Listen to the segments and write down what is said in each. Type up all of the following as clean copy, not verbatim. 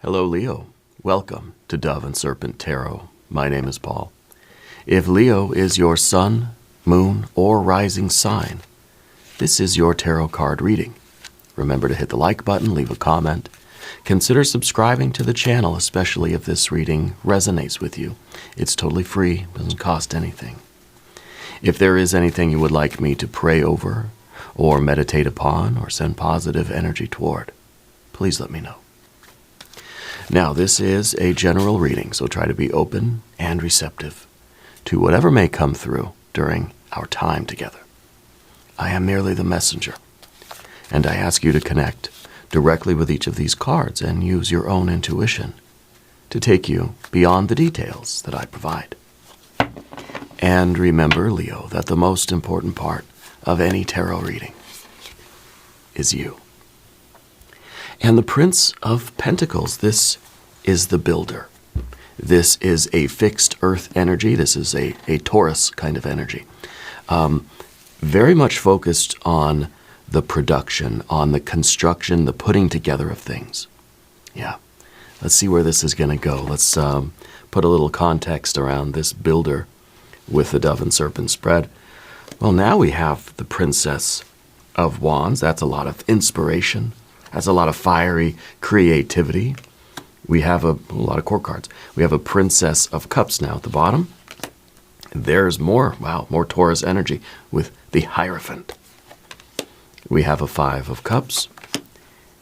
Hello, Leo. Welcome to Dove and Serpent Tarot. My name is Paul. If Leo is your sun, moon, or rising sign, this is your tarot card reading. Remember to hit the like button, leave a comment. Consider subscribing to the channel, especially if this reading resonates with you. It's totally free, doesn't cost anything. If there is anything you would like me to pray over, or meditate upon, or send positive energy toward, please let me know. Now, this is a general reading, so try to be open and receptive to whatever may come through during our time together. I am merely the messenger, and I ask you to connect directly with each of these cards and use your own intuition to take you beyond the details that I provide. And remember, Leo, that the most important part of any tarot reading is you. And the Prince of Pentacles, this is the builder. This is a fixed earth energy. This is a Taurus kind of energy. Very much focused on the production, on the construction, the putting together of things. Yeah. Let's see where this is going to go. Let's put a little context around this builder with the Dove and Serpent spread. Well, now we have the Princess of Wands. That's a lot of inspiration. That's a lot of fiery creativity. We have a lot of court cards. We have a Princess of Cups now at the bottom. There's more, more Taurus energy with the Hierophant. We have a 5 of Cups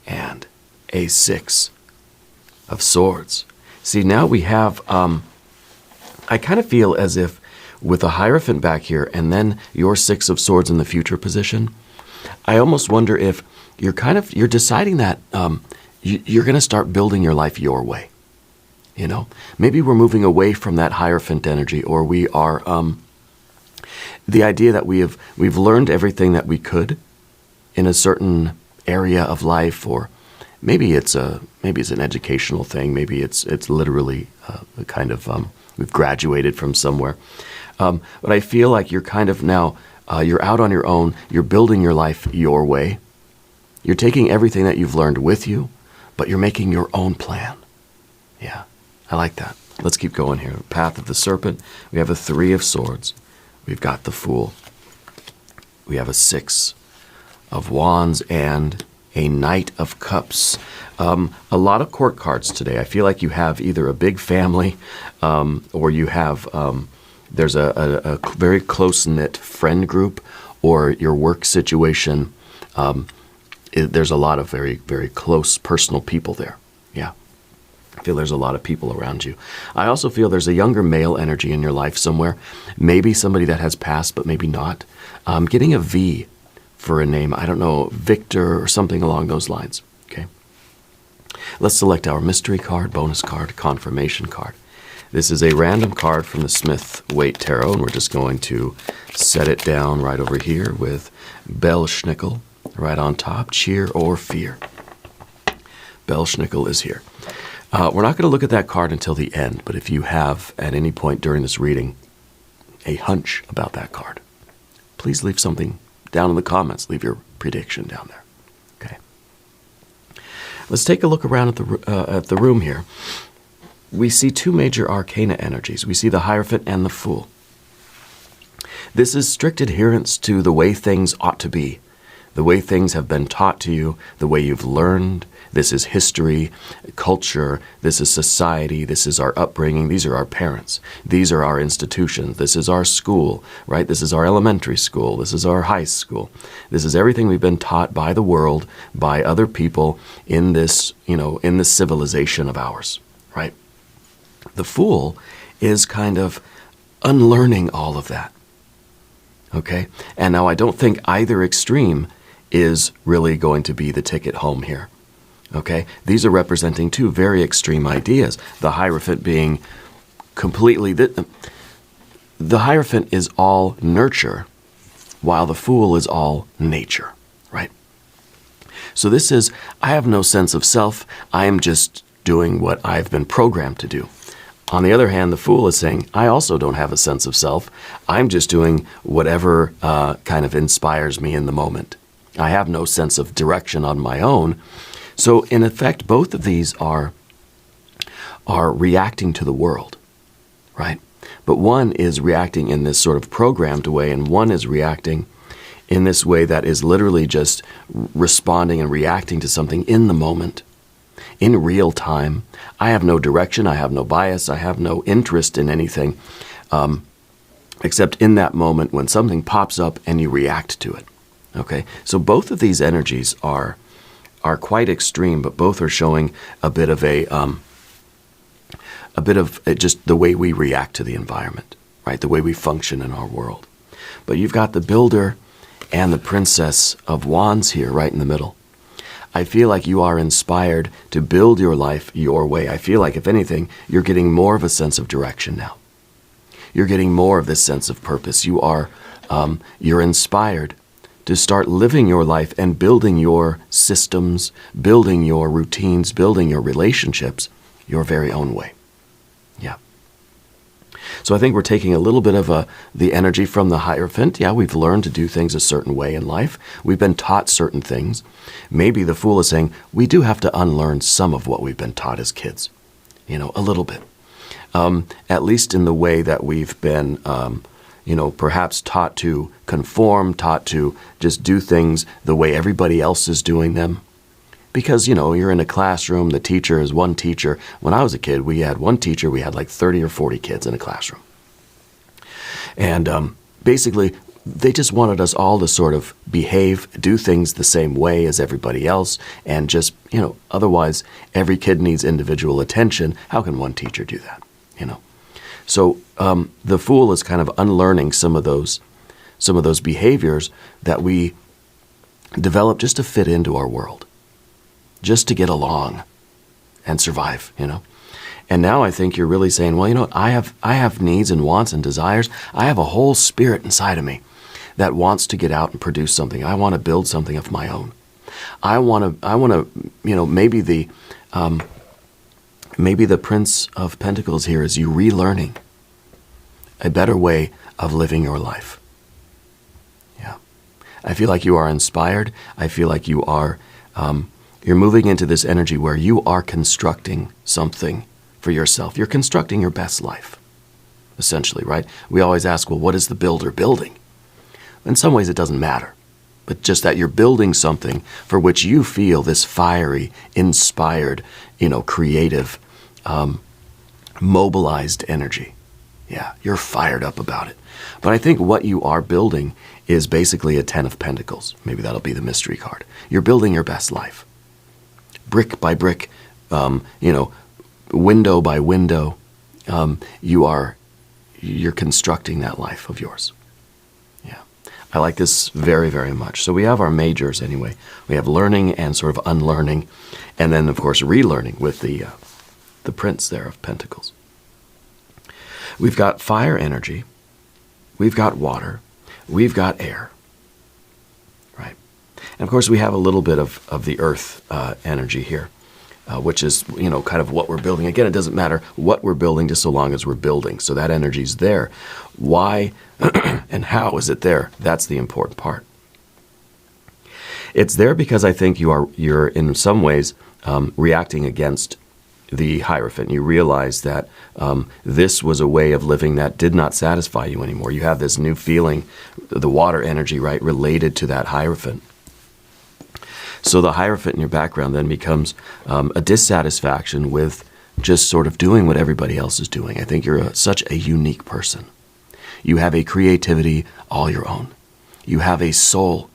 and a 6 of Swords. See, now we have, I kind of feel as if with a Hierophant back here and then your 6 of Swords in the future position, I almost wonder if you're deciding that you're going to start building your life your way. You know, maybe we're moving away from that Hierophant energy, or we are the idea that we've learned everything that we could in a certain area of life, or maybe it's an educational thing, maybe it's literally a kind of we've graduated from somewhere. But I feel like you're kind of now you're out on your own. You're building your life your way. You're taking everything that you've learned with you, but you're making your own plan. Yeah, I like that. Let's keep going here. Path of the Serpent. We have a 3 of Swords. We've got the Fool. We have a 6 of Wands and a Knight of Cups. A lot of court cards today. I feel like you have either a big family or you have, there's a very close-knit friend group, or your work situation. There's a lot of very, very close personal people there. Yeah. I feel there's a lot of people around you. I also feel there's a younger male energy in your life somewhere. Maybe somebody that has passed, but maybe not. I'm getting a V for a name. I don't know, Victor or something along those lines. Okay. Let's select our mystery card, bonus card, confirmation card. This is a random card from the Smith-Waite Tarot, and we're just going to set it down right over here with Bellschnickel right on top, cheer or fear. Bellschnickel is here. We're not going to look at that card until the end, but if you have at any point during this reading a hunch about that card, please leave something down in the comments. Leave your prediction down there. Okay. Let's take a look around at the room here. We see 2 major arcana energies. We see the Hierophant and the Fool. This is strict adherence to the way things ought to be, the way things have been taught to you, the way you've learned. This is history, culture, this is society, this is our upbringing, these are our parents, these are our institutions, this is our school, right? This is our elementary school, this is our high school. This is everything we've been taught by the world, by other people in this, in this civilization of ours, right? The Fool is kind of unlearning all of that, okay? And now I don't think either extreme is really going to be the ticket home here. Okay, these are representing 2 very extreme ideas. The Hierophant being completely, the Hierophant is all nurture, while the Fool is all nature, right? So this is, I have no sense of self. I am just doing what I've been programmed to do. On the other hand, the Fool is saying, I also don't have a sense of self. I'm just doing whatever kind of inspires me in the moment. I have no sense of direction on my own. So in effect, both of these are are reacting to the world, right? But one is reacting in this sort of programmed way, and one is reacting in this way that is literally just responding and reacting to something in the moment, in real time. I have no direction, I have no bias, I have no interest in anything, except in that moment when something pops up and you react to it. Okay, so both of these energies are quite extreme, but both are showing a bit of just the way we react to the environment, right? The way we function in our world. But you've got the Builder and the Princess of Wands here, right in the middle. I feel like you are inspired to build your life your way. I feel like, if anything, you're getting more of a sense of direction now. You're getting more of this sense of purpose. You're inspired to start living your life and building your systems, building your routines, building your relationships your very own way. Yeah. So I think we're taking a little bit of the energy from the Hierophant. Yeah, we've learned to do things a certain way in life. We've been taught certain things. Maybe the Fool is saying we do have to unlearn some of what we've been taught as kids. A little bit. At least in the way that we've been, perhaps taught to conform, taught to just do things the way everybody else is doing them. Because, you're in a classroom, the teacher is one teacher. When I was a kid, we had one teacher, we had like 30 or 40 kids in a classroom. And basically, they just wanted us all to sort of behave, do things the same way as everybody else, and just, otherwise every kid needs individual attention. How can one teacher do that? So the Fool is kind of unlearning some of those behaviors that we develop just to fit into our world, just to get along and survive, And now I think you're really saying, well, I have needs and wants and desires. I have a whole spirit inside of me that wants to get out and produce something. I want to build something of my own. I want to, maybe the Prince of Pentacles here is you relearning a better way of living your life. Yeah. I feel like you are inspired. I feel like you are, you're moving into this energy where you are constructing something for yourself. You're constructing your best life, essentially, right? We always ask, well, what is the builder building? In some ways, it doesn't matter. But just that you're building something for which you feel this fiery, inspired, creative, mobilized energy. Yeah, you're fired up about it. But I think what you are building is basically a 10 of Pentacles. Maybe that'll be the mystery card. You're building your best life. Brick by brick, window by window, you're constructing that life of yours. Yeah. I like this very, very much. So we have our majors anyway. We have learning and sort of unlearning, and then, of course, relearning with the Prince there of Pentacles. We've got fire energy. We've got water. We've got air. Right? And, of course, we have a little bit of the earth energy here, which is, kind of what we're building. Again, it doesn't matter what we're building just so long as we're building. So that energy's there. Why and how is it there? That's the important part. It's there because I think you're in some ways reacting against the Hierophant. You realize that this was a way of living that did not satisfy you anymore. You have this new feeling, the water energy, right, related to that Hierophant. So the Hierophant in your background then becomes a dissatisfaction with just sort of doing what everybody else is doing. I think you're such a unique person. You have a creativity all your own. You have a soul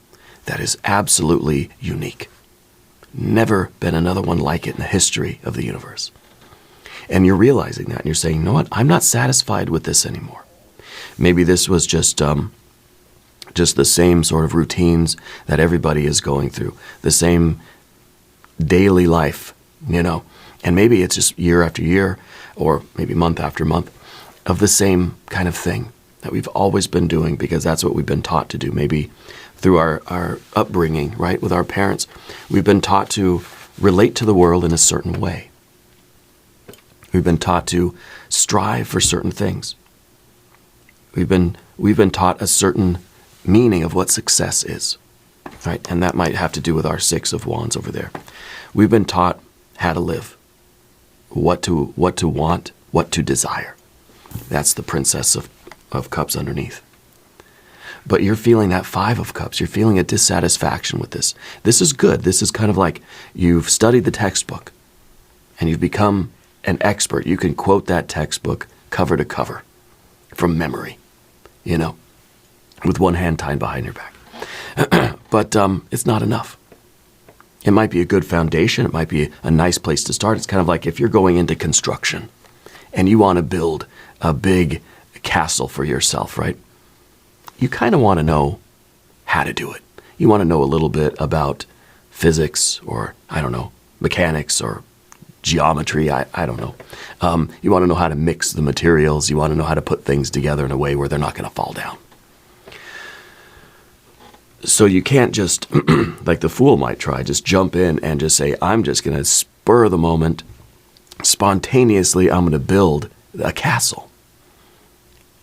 that is absolutely unique. Never been another one like it in the history of the universe. And you're realizing that, and you're saying, you know what, I'm not satisfied with this anymore. Maybe this was just the same sort of routines that everybody is going through, the same daily life, and maybe it's just year after year, or maybe month after month, of the same kind of thing that we've always been doing because that's what we've been taught to do. Maybe through our upbringing, right, with our parents, we've been taught to relate to the world in a certain way. We've been taught to strive for certain things. We've been taught a certain meaning of what success is, right? And that might have to do with our 6 of Wands over there. We've been taught how to live. what to want, what to desire. That's the Princess of Cups underneath. But you're feeling that Five of Cups. You're feeling a dissatisfaction with this. This is good. This is kind of like you've studied the textbook and you've become an expert. You can quote that textbook cover to cover from memory, with one hand tied behind your back. But it's not enough. It might be a good foundation. It might be a nice place to start. It's kind of like if you're going into construction and you want to build a big castle for yourself, right? You kind of want to know how to do it. You want to know a little bit about physics or, mechanics or geometry. I don't know. You want to know how to mix the materials. You want to know how to put things together in a way where they're not going to fall down. So you can't just, like the fool might try, just jump in and just say, I'm just going to spur of the moment, spontaneously, I'm going to build a castle.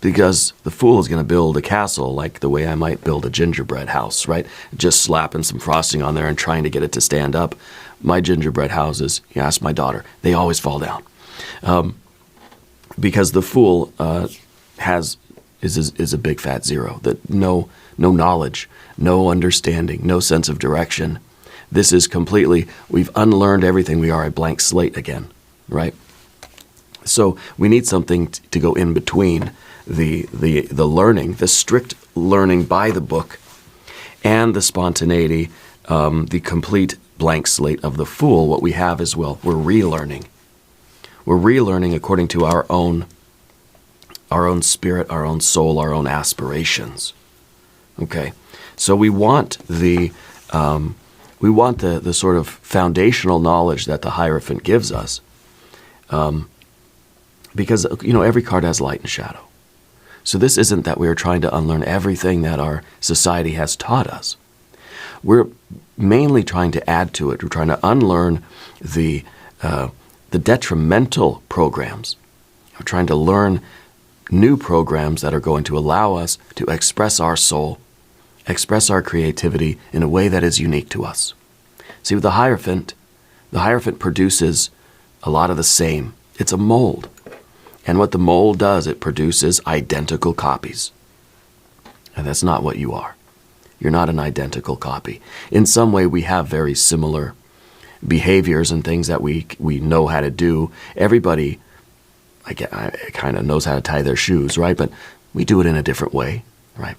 Because the fool is going to build a castle like the way I might build a gingerbread house, right? Just slapping some frosting on there and trying to get it to stand up. My gingerbread houses, you ask my daughter, they always fall down. Because the fool is a big fat zero. That no knowledge, no understanding, no sense of direction. This is completely, we've unlearned everything. We are a blank slate again, right? So we need something to go in between the learning, the strict learning by the book, and the spontaneity, the complete blank slate of the fool. What we have is, well, we're relearning. We're relearning according to our own spirit, our own soul, our own aspirations. Okay, so we want the sort of foundational knowledge that the Hierophant gives us, because every card has light and shadow. So this isn't that we are trying to unlearn everything that our society has taught us. We're mainly trying to add to it. We're trying to unlearn the detrimental programs. We're trying to learn new programs that are going to allow us to express our soul, express our creativity in a way that is unique to us. See, with the Hierophant produces a lot of the same. It's a mold. And what the mold does, it produces identical copies. And that's not what you are. You're not an identical copy. In some way, we have very similar behaviors and things that we know how to do. Everybody kind of knows how to tie their shoes, right? But we do it in a different way, right?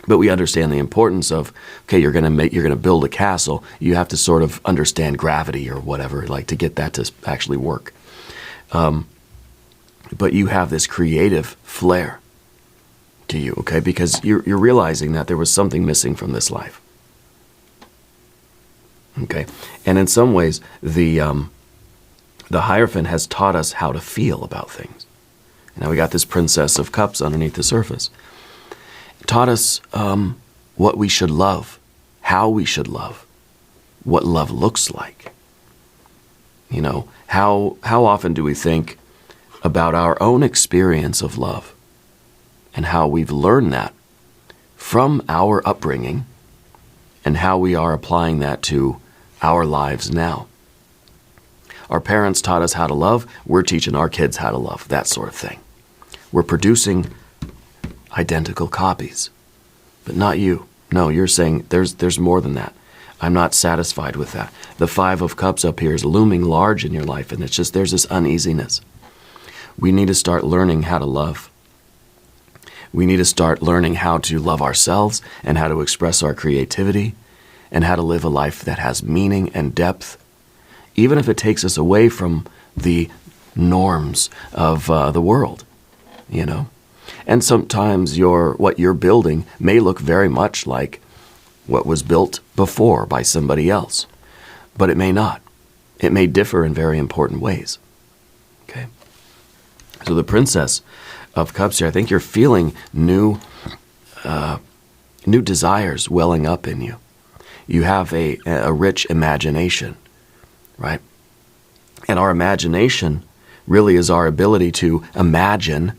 But we understand the importance of, okay, you're going to build a castle. You have to sort of understand gravity or whatever, like to get that to actually work. But you have this creative flair to you, okay? Because you're realizing that there was something missing from this life. Okay? And in some ways, the Hierophant has taught us how to feel about things. Now we got this Princess of Cups underneath the surface. It taught us what we should love, how we should love, what love looks like. How often do we think about our own experience of love and how we've learned that from our upbringing and how we are applying that to our lives now. Our parents taught us how to love. We're teaching our kids how to love, that sort of thing. We're producing identical copies, but not you. No, you're saying there's more than that. I'm not satisfied with that. The Five of Cups up here is looming large in your life, and it's just there's this uneasiness. We need to start learning how to love. We need to start learning how to love ourselves and how to express our creativity and how to live a life that has meaning and depth, even if it takes us away from the norms of the world, And sometimes what you're building may look very much like what was built before by somebody else, but it may not. It may differ in very important ways. Okay. So the Princess of Cups here, I think you're feeling new desires welling up in you. You have a rich imagination, right? And our imagination really is our ability to imagine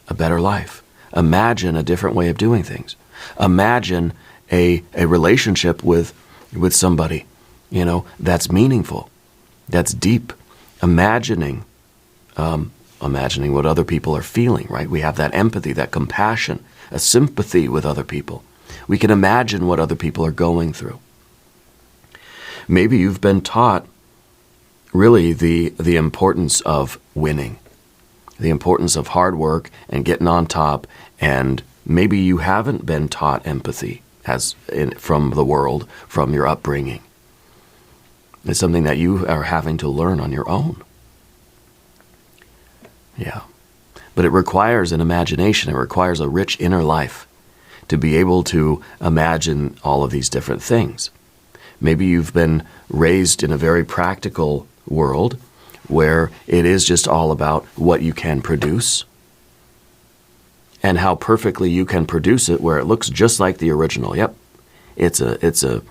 a better life. Imagine a different way of doing things. Imagine a relationship with somebody, that's meaningful, that's deep, imagining what other people are feeling, right? We have that empathy, that compassion, a sympathy with other people. We can imagine what other people are going through. Maybe you've been taught really the importance of winning, the importance of hard work and getting on top, and maybe you haven't been taught empathy from the world, from your upbringing. It's something that you are having to learn on your own. Yeah. But it requires an imagination. It requires a rich inner life to be able to imagine all of these different things. Maybe you've been raised in a very practical world where it is just all about what you can produce and how perfectly you can produce it, where it looks just like the original. Yep. It's a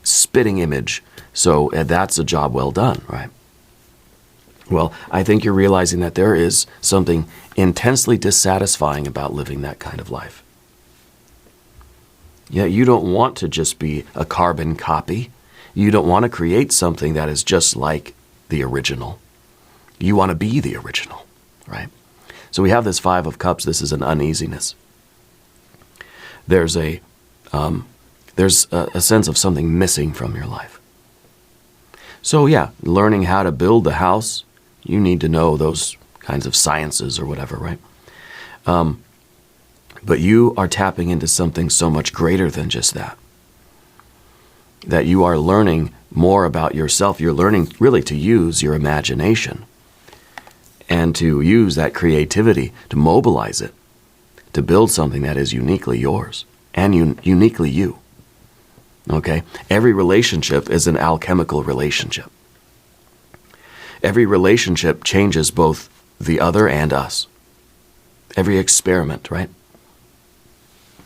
spitting image. So that's a job well done, right? Well, I think you're realizing that there is something intensely dissatisfying about living that kind of life. Yeah, you don't want to just be a carbon copy. You don't want to create something that is just like the original. You want to be the original, right? So we have this Five of Cups. This is an uneasiness. There's a sense of something missing from your life. So yeah, learning how to build the house, you need to know those kinds of sciences or whatever, right? But you are tapping into something so much greater than just that. That you are learning more about yourself. You're learning really to use your imagination and to use that creativity, to mobilize it, to build something that is uniquely yours and uniquely you. Okay? Every relationship is an alchemical relationship. Every relationship changes both the other and us. Every experiment, right?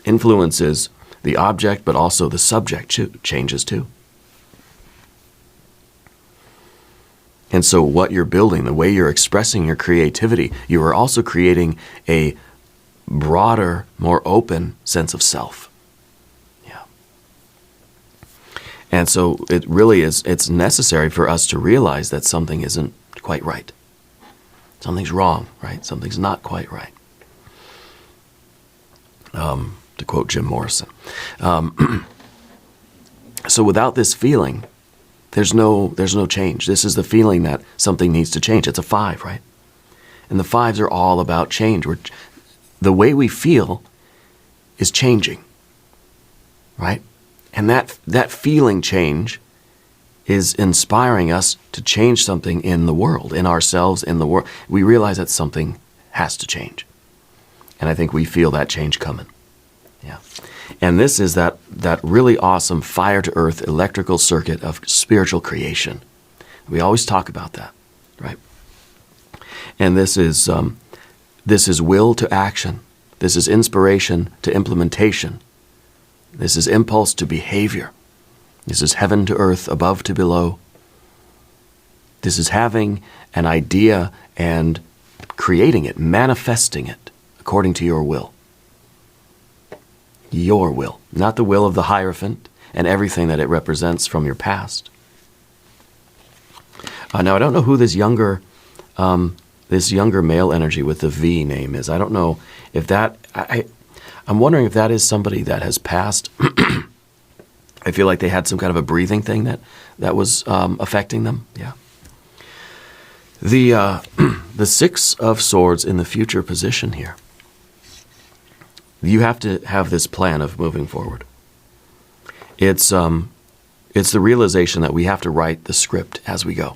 Influences the object, but also the subject changes too. And so what you're building, the way you're expressing your creativity, you are also creating a broader, more open sense of self. Yeah. And so it really is, it's necessary for us to realize that something isn't quite right. Something's wrong, right? Something's not quite right. To quote Jim Morrison. So without this feeling, there's no change. This is the feeling that something needs to change. It's a 5, right? And the 5s are all about change. The way we feel is changing, right? And that feeling change is inspiring us to change something in the world, in ourselves, in the world. We realize that something has to change. And I think we feel that change coming. Yeah. And this is that really awesome fire to earth electrical circuit of spiritual creation. We always talk about that, right? And this is will to action. This is inspiration to implementation. This is impulse to behavior. This is heaven to earth, above to below. This is having an idea and creating it, manifesting it according to your will. Your will, not the will of the Hierophant and everything that it represents from your past. Now, I don't know who this younger male energy with the V name is. I don't know if that, I'm wondering if that is somebody that has passed. I feel like they had some kind of a breathing thing that was affecting them. Yeah. The 6 of Swords in the future position here. You have to have this plan of moving forward. It's the realization that we have to write the script as we go.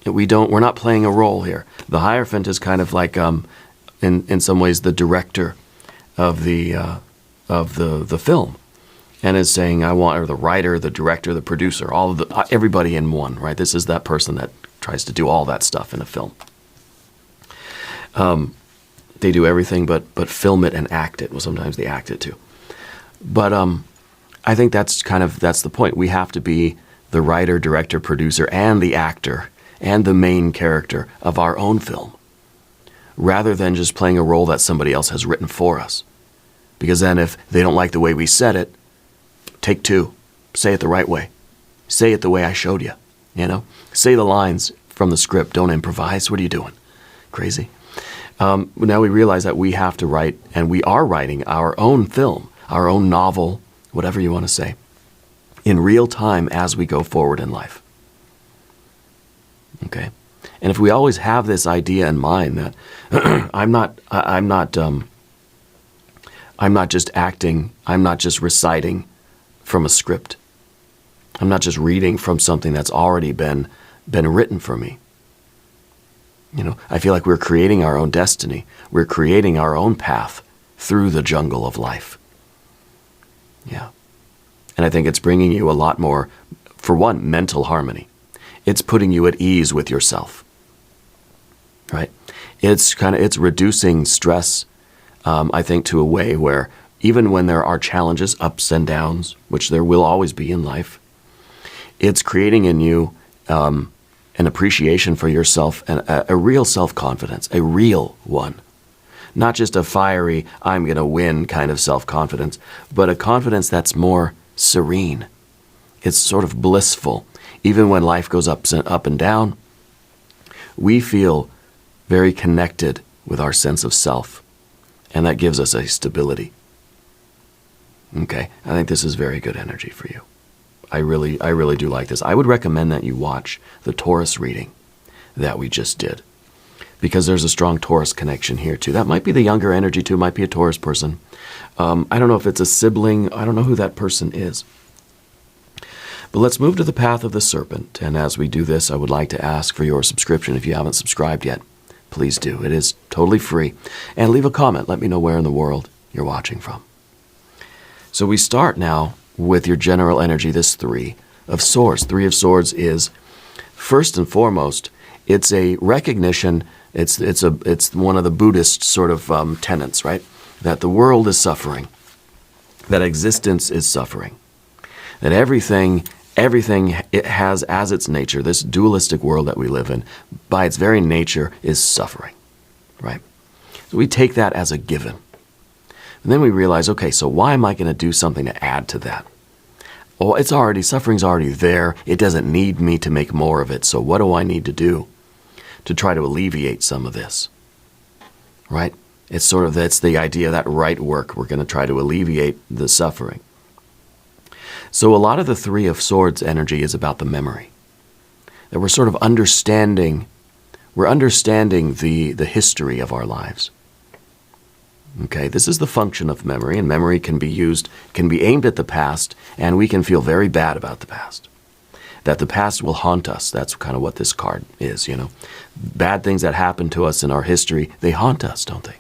We're not playing a role here. The Hierophant is kind of like, in some ways, the director of the film, and is saying, or the writer, the director, the producer, everybody in one, right? This is that person that tries to do all that stuff in a film. They do everything but film it and act it. Well, sometimes they act it too. But I think that's the point. We have to be the writer, director, producer, and the actor, and the main character of our own film, rather than just playing a role that somebody else has written for us. Because then if they don't like the way we said it, take 2. Say it the right way. Say it the way I showed you. Say the lines from the script. Don't improvise. What are you doing? Crazy. Now we realize that we have to write, and we are writing our own film, our own novel, whatever you want to say, in real time as we go forward in life. Okay? And if we always have this idea in mind that I'm not just acting, I'm not just reciting from a script. I'm not just reading from something that's already been written for me. You know, I feel like we're creating our own destiny. We're creating our own path through the jungle of life. Yeah. And I think it's bringing you a lot more, for one, mental harmony. It's putting you at ease with yourself. Right? It's reducing stress, I think, to a way where even when there are challenges, ups and downs, which there will always be in life, it's creating in you an appreciation for yourself and a real self-confidence, a real one. Not just a fiery, I'm going to win kind of self-confidence, but a confidence that's more serene. It's sort of blissful. Even when life goes up and down, we feel very connected with our sense of self, and that gives us a stability. Okay, I think this is very good energy for you. I really do like this. I would recommend that you watch the Taurus reading that we just did, because there's a strong Taurus connection here too. That might be the younger energy too, might be a Taurus person. I don't know if it's a sibling. I don't know who that person is. But let's move to the path of the serpent. And as we do this, I would like to ask for your subscription. If you haven't subscribed yet, please do. It is totally free. And leave a comment. Let me know where in the world you're watching from. So we start now with your general energy, this Three of Swords. Three of Swords is, first and foremost, it's a recognition, it's one of the Buddhist sort of tenets, right? That the world is suffering, that existence is suffering, that everything it has as its nature, this dualistic world that we live in, by its very nature is suffering, right? So we take that as a given. And then we realize, okay, so why am I going to do something to add to that? Well, suffering's already there. It doesn't need me to make more of it. So what do I need to do to try to alleviate some of this? Right? That's the idea, that right work. We're going to try to alleviate the suffering. So a lot of the Three of Swords energy is about the memory. That we're sort of understanding the history of our lives. Okay, this is the function of memory, and memory can be aimed at the past, and we can feel very bad about the past. That the past will haunt us. That's kind of what this card is, you know. Bad things that happen to us in our history, they haunt us, don't they?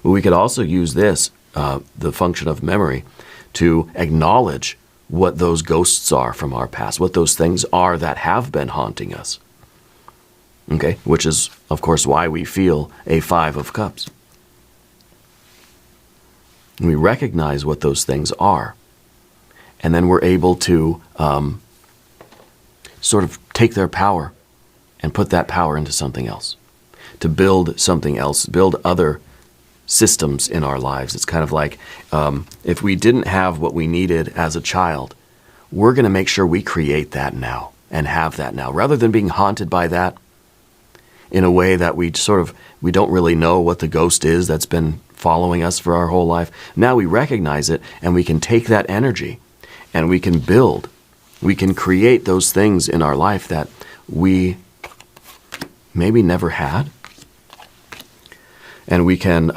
But we could also use this, the function of memory, to acknowledge what those ghosts are from our past, what those things are that have been haunting us. Okay, which is, of course, why we feel a Five of Cups. We recognize what those things are, and then we're able to sort of take their power and put that power into something else, to build something else, build other systems in our lives. It's kind of like if we didn't have what we needed as a child, we're going to make sure we create that now and have that now, rather than being haunted by that in a way that we don't really know what the ghost is that's been following us for our whole life. Now we recognize it, and we can take that energy and we can create those things in our life that we maybe never had. And we can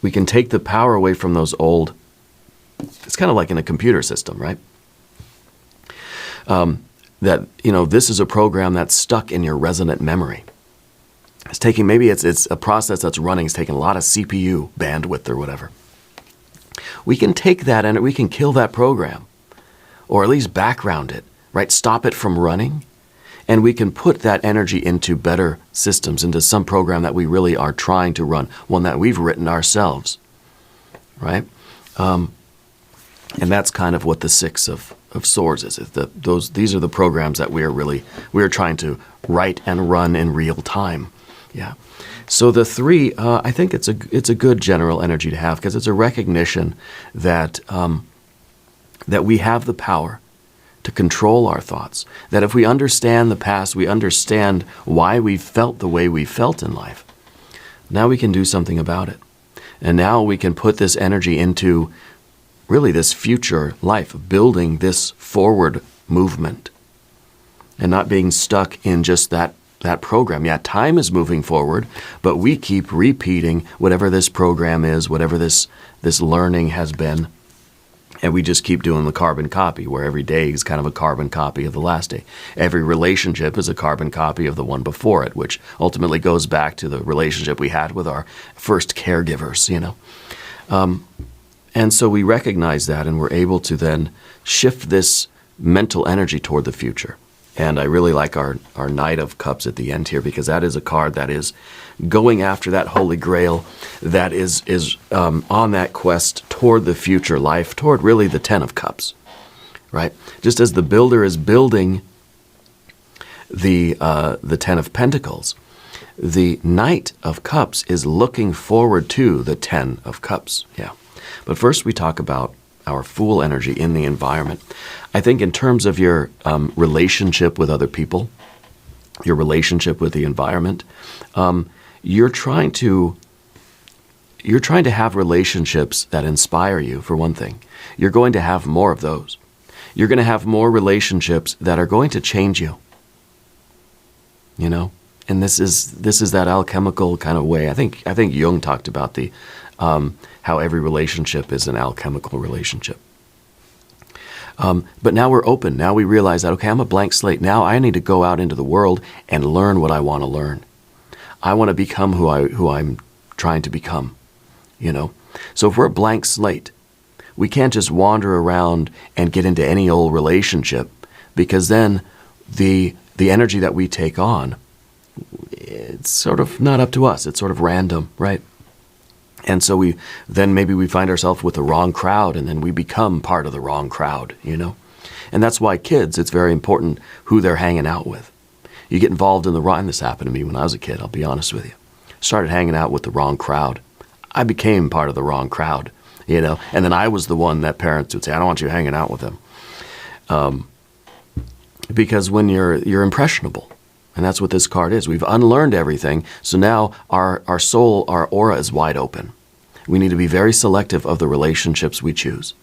take the power away from those old, it's kind of like in a computer system, right? That, you know, this is a program that's stuck in your resonant memory. It's a process that's running, it's taking a lot of CPU bandwidth or whatever. We can take that and we can kill that program, or at least background it, right? Stop it from running, and we can put that energy into better systems, into some program that we really are trying to run, one that we've written ourselves, right? And that's kind of what the Six of Swords is. These are the programs that we are trying to write and run in real time. Yeah. So the Three, I think it's a good general energy to have, because it's a recognition that that we have the power to control our thoughts. That if we understand the past, we understand why we felt the way we felt in life, now we can do something about it. And now we can put this energy into really this future life, building this forward movement and not being stuck in just that program. Yeah, time is moving forward, but we keep repeating whatever this program is, whatever this learning has been. And we just keep doing the carbon copy, where every day is kind of a carbon copy of the last day. Every relationship is a carbon copy of the one before it, which ultimately goes back to the relationship we had with our first caregivers, And so we recognize that, and we're able to then shift this mental energy toward the future. And I really like our Knight of Cups at the end here, because that is a card that is going after that Holy Grail, that is on that quest toward the future life, toward really the Ten of Cups, right? Just as the builder is building the Ten of Pentacles, the Knight of Cups is looking forward to the Ten of Cups, yeah. But first we talk about our Fool energy in the environment. I think in terms of your relationship with other people, your relationship with the environment, you're trying to have relationships that inspire you, for one thing. You're going to have more of those. You're going to have more relationships that are going to change you. And this is that alchemical kind of way. I think Jung talked about the how every relationship is an alchemical relationship. But now we're open. Now we realize that, okay, I'm a blank slate. Now I need to go out into the world and learn what I want to learn. I want to become who I'm trying to become, So if we're a blank slate, we can't just wander around and get into any old relationship, because then the energy that we take on, it's sort of not up to us. It's sort of random, right? And so maybe we find ourselves with the wrong crowd, and then we become part of the wrong crowd, And that's why kids, it's very important who they're hanging out with. You get involved in the wrong, and this happened to me when I was a kid, I'll be honest with you. Started hanging out with the wrong crowd. I became part of the wrong crowd, And then I was the one that parents would say, I don't want you hanging out with them. Because when you're impressionable, and that's what this card is. We've unlearned everything, so now our soul, our aura is wide open. We need to be very selective of the relationships we choose.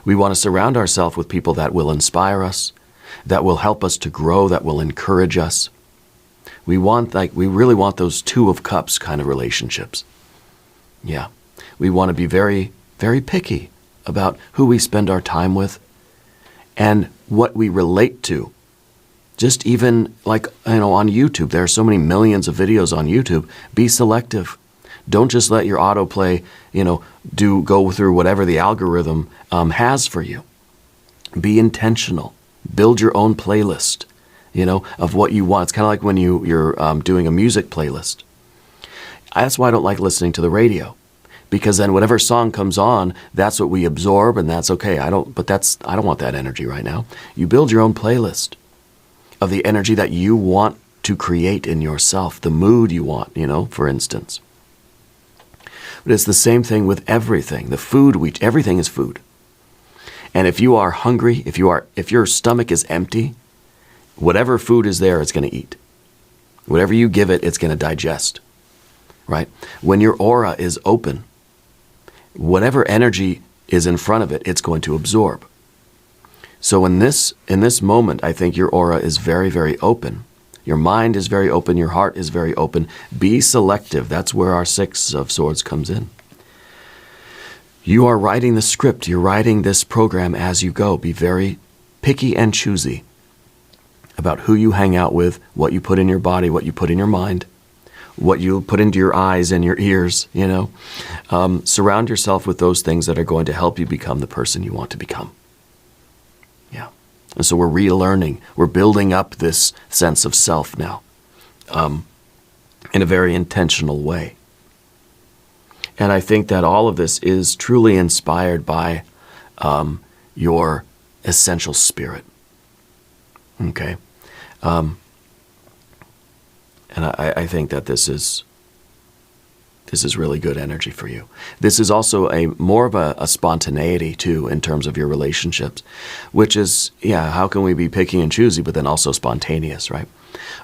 We want to surround ourselves with people that will inspire us, that will help us to grow, that will encourage us. We really want those Two of Cups kind of relationships. Yeah. We want to be very, very picky about who we spend our time with and what we relate to. Just even on YouTube, there are so many millions of videos on YouTube. Be selective. Don't just let your autoplay, go through whatever the algorithm has for you. Be intentional. Build your own playlist, of what you want. It's kind of like when you're doing a music playlist. That's why I don't like listening to the radio, because then whatever song comes on, that's what we absorb, and that's okay. I don't want that energy right now. You build your own playlist of the energy that you want to create in yourself, the mood you want, for instance. But it's the same thing with everything. The food everything is food. And if you are hungry, if your stomach is empty, whatever food is there, it's going to eat. Whatever you give it, it's going to digest. Right? When your aura is open, whatever energy is in front of it, it's going to absorb. So in this moment, I think your aura is very, very open. Your mind is very open. Your heart is very open. Be selective. That's where our Six of Swords comes in. You are writing the script. You're writing this program as you go. Be very picky and choosy about who you hang out with, what you put in your body, what you put in your mind, what you put into your eyes and your ears, Surround yourself with those things that are going to help you become the person you want to become. Yeah. And so we're relearning. We're building up this sense of self now in a very intentional way. And I think that all of this is truly inspired by your essential spirit. Okay? And I think that this is This is really good energy for you. This is also more of a spontaneity, too, in terms of your relationships, which is, how can we be picky and choosy, but then also spontaneous, right?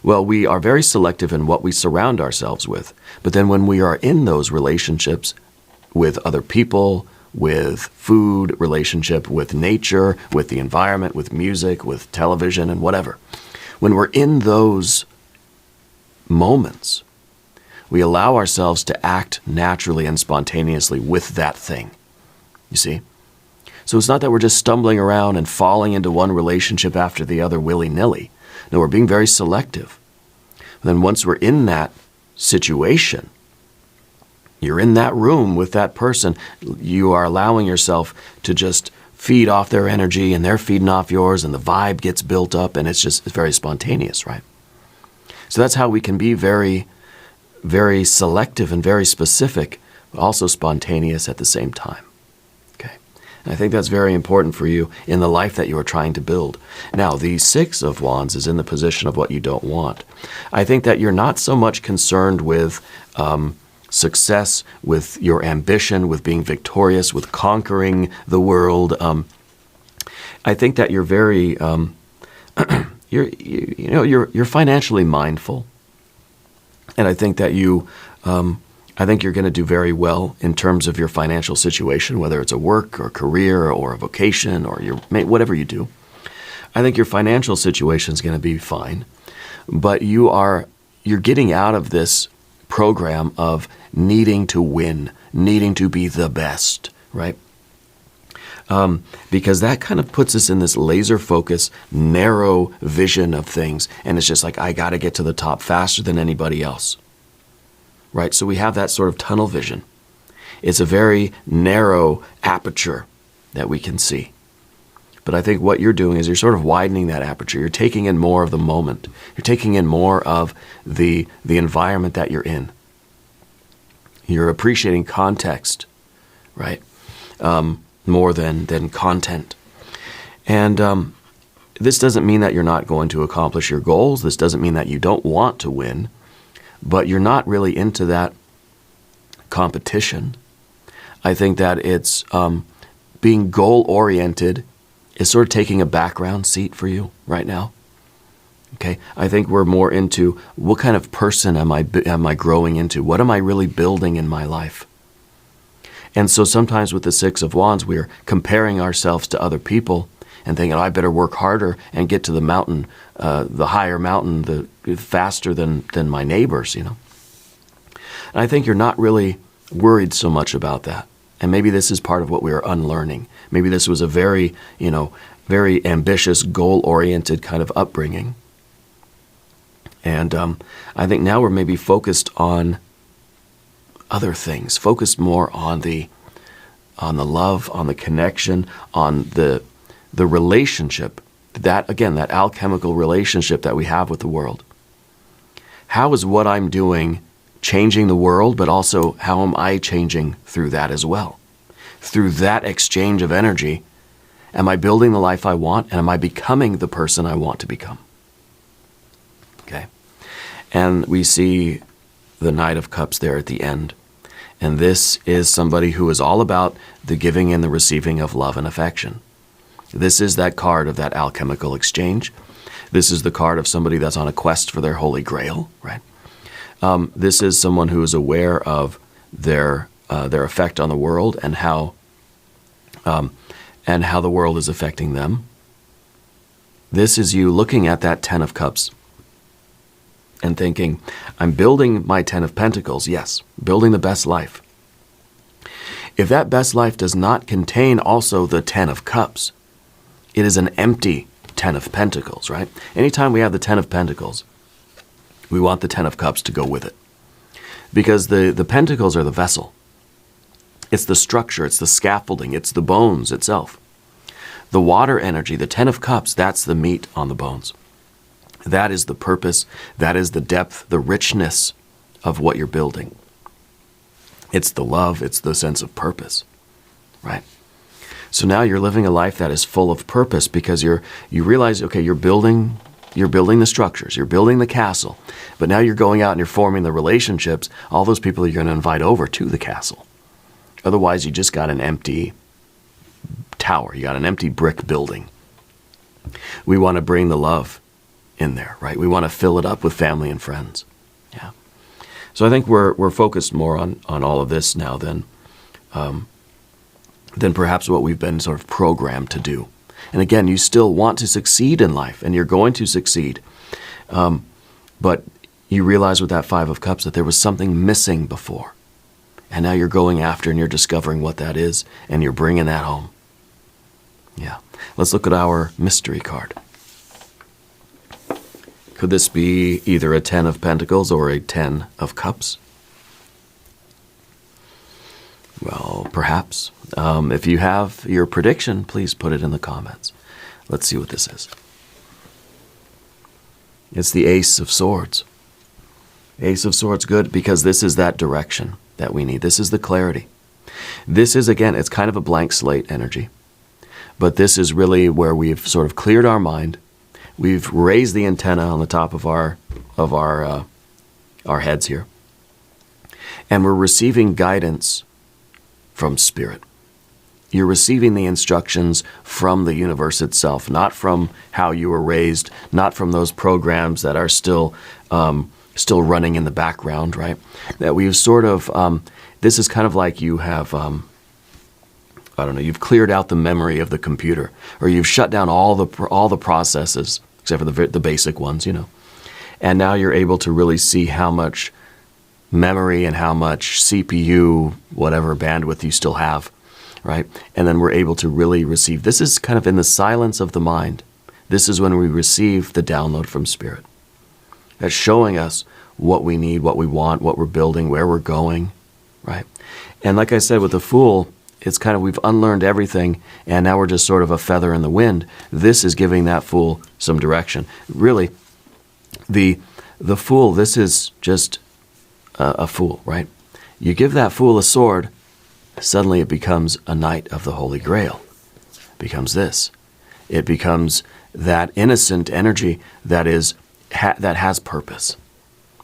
Well, we are very selective in what we surround ourselves with. But then when we are in those relationships with other people, with food, relationship with nature, with the environment, with music, with television, and whatever, when we're in those moments, we allow ourselves to act naturally and spontaneously with that thing. You see? So it's not that we're just stumbling around and falling into one relationship after the other willy-nilly. No, we're being very selective. And then once we're in that situation, you're in that room with that person, you are allowing yourself to just feed off their energy, and they're feeding off yours, and the vibe gets built up, and it's very spontaneous, right? So that's how we can be very, very selective and very specific, but also spontaneous at the same time. Okay, and I think that's very important for you in the life that you are trying to build. Now, the Six of Wands is in the position of what you don't want. I think that you're not so much concerned with success, with your ambition, with being victorious, with conquering the world. I think that you're very you're financially mindful, and I think that I think you're going to do very well in terms of your financial situation, whether it's a work or career or a vocation or whatever you do. I think your financial situation is going to be fine, but you're getting out of this program of needing to win, needing to be the best, right? Because that kind of puts us in this laser focus, narrow vision of things. And it's just like, I got to get to the top faster than anybody else, right? So we have that sort of tunnel vision. It's a very narrow aperture that we can see. But I think what you're doing is you're sort of widening that aperture. You're taking in more of the moment. You're taking in more of the environment that you're in. You're appreciating context, right? More than content. And this doesn't mean that you're not going to accomplish your goals. This doesn't mean that you don't want to win, but you're not really into that competition. I think that it's being goal-oriented is sort of taking a background seat for you right now. Okay, I think we're more into what kind of person am I growing into? What am I really building in my life? And so sometimes with the Six of Wands, we're comparing ourselves to other people and thinking, I better work harder and get to the mountain, the higher mountain, the faster than my neighbors, And I think you're not really worried so much about that. And maybe this is part of what we are unlearning. Maybe this was a very, very ambitious, goal-oriented kind of upbringing. And I think now we're maybe focused on other things, focused more on the love, on the connection, on the relationship, that alchemical relationship that we have with the world. How is what I'm doing changing the world, but also how am I changing through that as well? Through that exchange of energy, am I building the life I want, and am I becoming the person I want to become? Okay. And we see the Knight of Cups there at the end. And this is somebody who is all about the giving and the receiving of love and affection. This is that card of that alchemical exchange. This is the card of somebody that's on a quest for their holy grail, right? This is someone who is aware of their effect on the world and how the world is affecting them. This is you looking at that Ten of Cups and thinking, I'm building my Ten of Pentacles, yes, building the best life. If that best life does not contain also the Ten of Cups, it is an empty Ten of Pentacles, right? Anytime we have the Ten of Pentacles, we want the Ten of Cups to go with it. Because the pentacles are the vessel. It's the structure, it's the scaffolding, it's the bones itself. The water energy, the Ten of Cups, that's the meat on the bones. That is the purpose, that is the depth, the richness of what you're building. It's the love, it's the sense of purpose, right? So now you're living a life that is full of purpose because you realize, okay, you're building You're building the structures. You're building the castle. But now you're going out and you're forming the relationships. All those people you're going to invite over to the castle. Otherwise, you just got an empty tower. You got an empty brick building. We want to bring the love in there, right? We want to fill it up with family and friends. Yeah. So I think we're focused more on all of this now than perhaps what we've been sort of programmed to do. And again, you still want to succeed in life, and you're going to succeed. But you realize with that Five of Cups that there was something missing before. And now you're going after and you're discovering what that is, and you're bringing that home. Yeah. Let's look at our mystery card. Could this be either a 10 of Pentacles or a 10 of Cups? Well, perhaps. If you have your prediction, please put it in the comments. Let's see what this is. It's the Ace of Swords. Ace of Swords, good, because this is that direction that we need. This is the clarity. This is, again, it's kind of a blank slate energy. But this is really where we've sort of cleared our mind. We've raised the antenna on the top of our heads here. And we're receiving guidance from Spirit. You're receiving the instructions from the universe itself, not from how you were raised, not from those programs that are still running in the background, right? That we've sort of, this is kind of like you have, I don't know, you've cleared out the memory of the computer, or you've shut down all the processes, except for the basic ones, you know. And now you're able to really see how much memory and how much CPU, whatever bandwidth you still have, right? And then we're able to really receive. This is kind of in the silence of the mind. This is when we receive the download from Spirit. That's showing us what we need, what we want, what we're building, where we're going, right? And like I said, with the Fool, it's kind of, we've unlearned everything, and now we're just sort of a feather in the wind. This is giving that Fool some direction. Really, the Fool, this is just a fool, right? You give that fool a sword, suddenly it becomes a knight of the Holy Grail. It becomes this. It becomes that innocent energy that has purpose.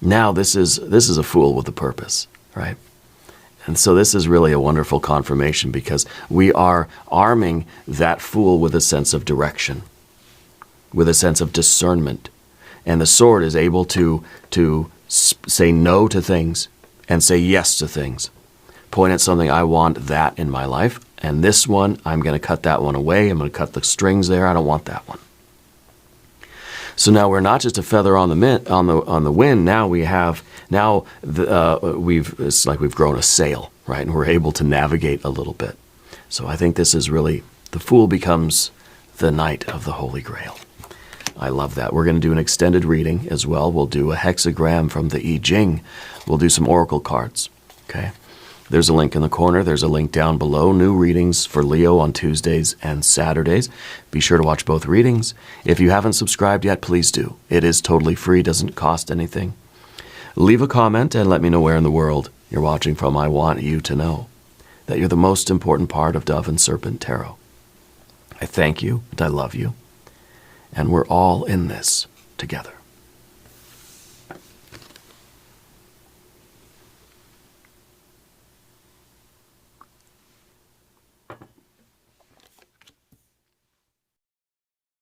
Now this is a fool with a purpose, right? And so this is really a wonderful confirmation, because we are arming that fool with a sense of direction, with a sense of discernment. And the sword is able to say no to things and say yes to things. Point at something, I want that in my life, and this one, I'm going to cut that one away. I'm going to cut the strings there. I don't want that one. So now we're not just a feather on the wind. Now we have it's like we've grown a sail, right? And we're able to navigate a little bit. So I think this is really, the Fool becomes the Knight of the Holy Grail. I love that. We're going to do an extended reading as well. We'll do a hexagram from the Jing. We'll do some oracle cards. Okay. There's a link in the corner. There's a link down below. New readings for Leo on Tuesdays and Saturdays. Be sure to watch both readings. If you haven't subscribed yet, please do. It is totally free. Doesn't cost anything. Leave a comment and let me know where in the world you're watching from. I want you to know that you're the most important part of Dove and Serpent Tarot. I thank you and I love you. And we're all in this together.